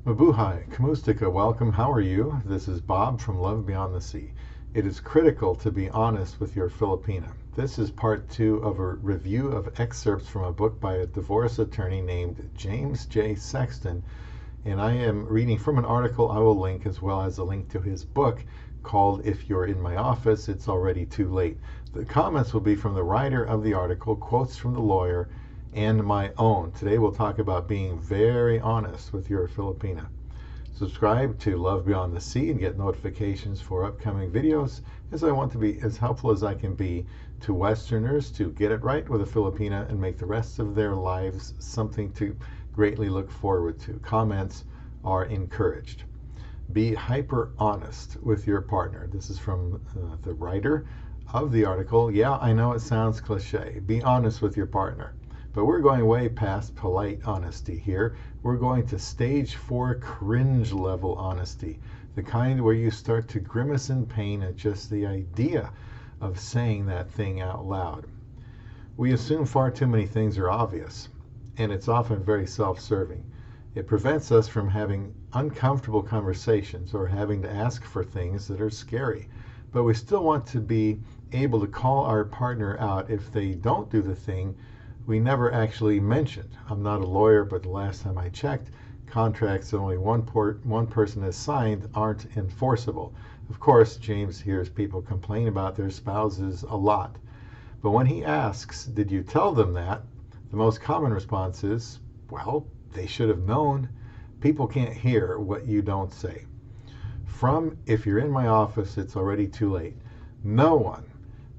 Mabuhay, Kamustika, welcome. How are you? This is Bob from Love Beyond the Sea. It is critical to be honest with your Filipina. This is part 2 of a review of excerpts from a book by a divorce attorney named James J. Sexton, and I am reading from an article I will link as well as a link to his book called If You're in My Office, It's Already Too Late. The comments will be from the writer of the article, quotes from the lawyer, and my own. Today we'll talk about being very honest with your Filipina. Subscribe to Love Beyond the Sea and get notifications for upcoming videos, as I want to be as helpful as I can be to Westerners to get it right with a Filipina and make the rest of their lives something to greatly look forward to. Comments are encouraged. Be hyper honest with your partner. This is from the writer of the article. Yeah, I know it sounds cliche. Be honest with your partner. But we're going way past polite honesty here. We're going to stage 4 cringe level honesty, the kind where you start to grimace in pain at just the idea of saying that thing out loud. We assume far too many things are obvious, and it's often very self-serving. It prevents us from having uncomfortable conversations or having to ask for things that are scary. But we still want to be able to call our partner out if they don't do the thing we never actually mentioned. I'm not a lawyer, but the last time I checked, contracts that only one person has signed aren't enforceable. Of course, James hears people complain about their spouses a lot. But when he asks, did you tell them that? The most common response is, well, they should have known. People can't hear what you don't say. From If You're in My Office, It's Already Too Late. No one,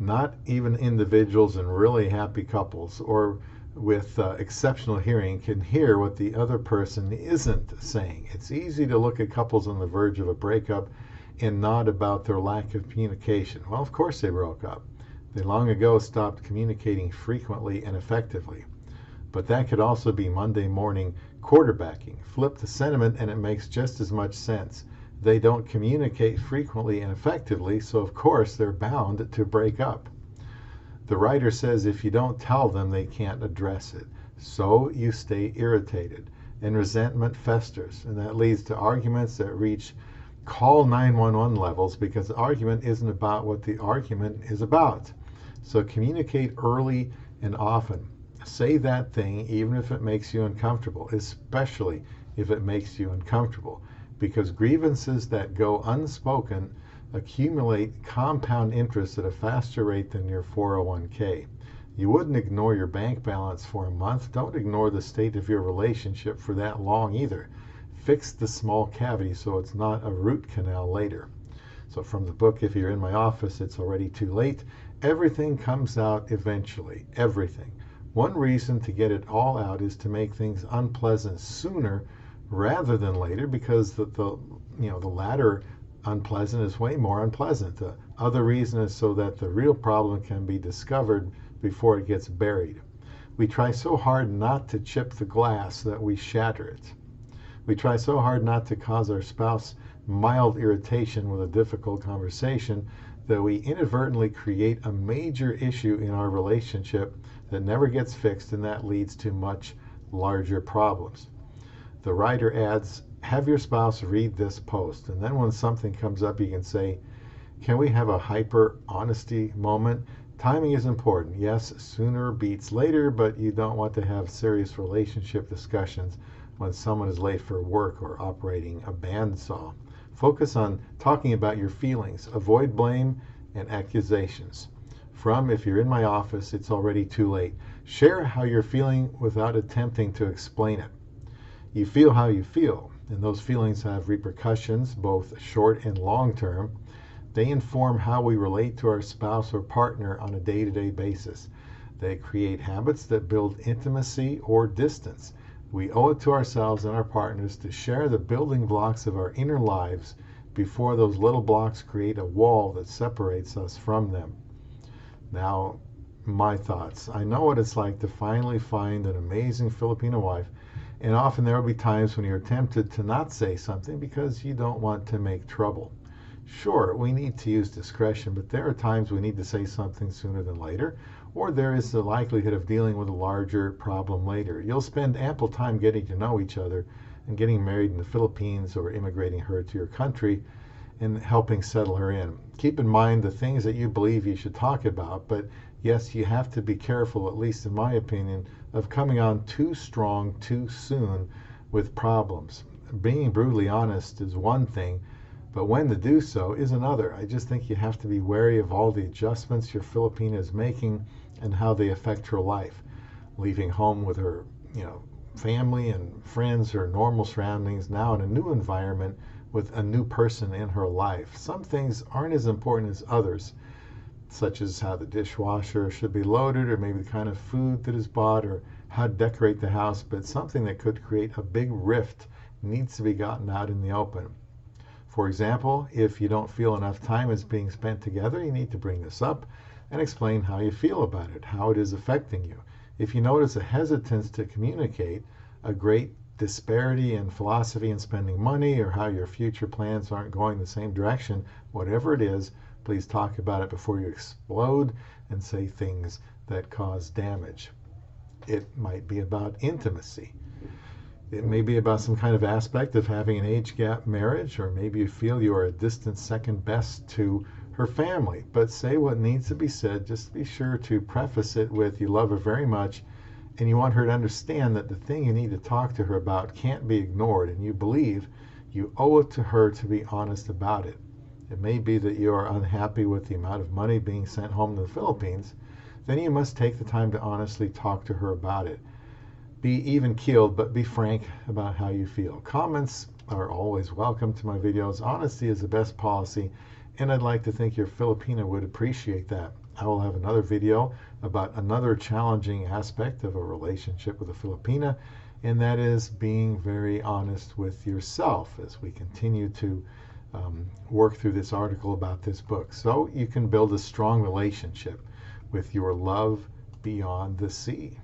not even individuals and really happy couples or with exceptional hearing, can hear what the other person isn't saying. It's easy to look at couples on the verge of a breakup and nod about their lack of communication. Well, of course they broke up. They long ago stopped communicating frequently and effectively. But that could also be Monday morning quarterbacking. Flip the sentiment and it makes just as much sense. They don't communicate frequently and effectively, so of course they're bound to break up. The writer says if you don't tell them, they can't address it. So you stay irritated, and resentment festers, and that leads to arguments that reach call 911 levels, because the argument isn't about what the argument is about. So communicate early and often. Say that thing even if it makes you uncomfortable, especially if it makes you uncomfortable, because grievances that go unspoken accumulate compound interest at a faster rate than your 401k. You wouldn't ignore your bank balance for a month. Don't ignore the state of your relationship for that long either. Fix the small cavity so it's not a root canal later. So from the book, If You're in My Office, It's Already Too Late, everything comes out eventually. Everything. One reason to get it all out is to make things unpleasant sooner rather than later, because the latter unpleasant is way more unpleasant. The other reason is so that the real problem can be discovered before it gets buried. We try so hard not to chip the glass that we shatter it. We try so hard not to cause our spouse mild irritation with a difficult conversation that we inadvertently create a major issue in our relationship that never gets fixed, and that leads to much larger problems. The writer adds, have your spouse read this post, and then when something comes up you can say, can we have a hyper honesty moment? Timing is important. Yes, sooner beats later, but you don't want to have serious relationship discussions when someone is late for work or operating a bandsaw. Focus on talking about your feelings. Avoid blame and accusations. From If You're in My Office, It's Already Too Late. Share how you're feeling without attempting to explain it. You feel how you feel, and those feelings have repercussions, both short and long term. They inform how we relate to our spouse or partner on a day-to-day basis. They create habits that build intimacy or distance. We owe it to ourselves and our partners to share the building blocks of our inner lives before those little blocks create a wall that separates us from them. Now, my thoughts. I know what it's like to finally find an amazing Filipino wife, and often there will be times when you're tempted to not say something because you don't want to make trouble. Sure, we need to use discretion, but there are times we need to say something sooner than later, or there is the likelihood of dealing with a larger problem later. You'll spend ample time getting to know each other, and getting married in the Philippines or immigrating her to your country and helping settle her in. Keep in mind the things that you believe you should talk about, but yes, you have to be careful, at least in my opinion, of coming on too strong too soon with problems. Being brutally honest is one thing, but when to do so is another. I just think you have to be wary of all the adjustments your Filipina is making and how they affect her life. Leaving home with her, family and friends, her normal surroundings, now in a new environment with a new person in her life. Some things aren't as important as others, such as how the dishwasher should be loaded, or maybe the kind of food that is bought, or how to decorate the house, but something that could create a big rift needs to be gotten out in the open. For example, if you don't feel enough time is being spent together, you need to bring this up and explain how you feel about it, how it is affecting you. If you notice a hesitance to communicate, a great disparity in philosophy in spending money, or how your future plans aren't going the same direction, whatever it is, please talk about it before you explode and say things that cause damage. It might be about intimacy. It may be about some kind of aspect of having an age gap marriage, or maybe you feel you are a distant second best to her family. But say what needs to be said. Just be sure to preface it with you love her very much, and you want her to understand that the thing you need to talk to her about can't be ignored, and you believe you owe it to her to be honest about it. It may be that you are unhappy with the amount of money being sent home to the Philippines. Then you must take the time to honestly talk to her about it. Be even-keeled, but be frank about how you feel. Comments are always welcome to my videos. Honesty is the best policy, and I'd like to think your Filipina would appreciate that. I will have another video about another challenging aspect of a relationship with a Filipina, and that is being very honest with yourself, as we continue to work through this article about this book, so you can build a strong relationship with your love beyond the sea.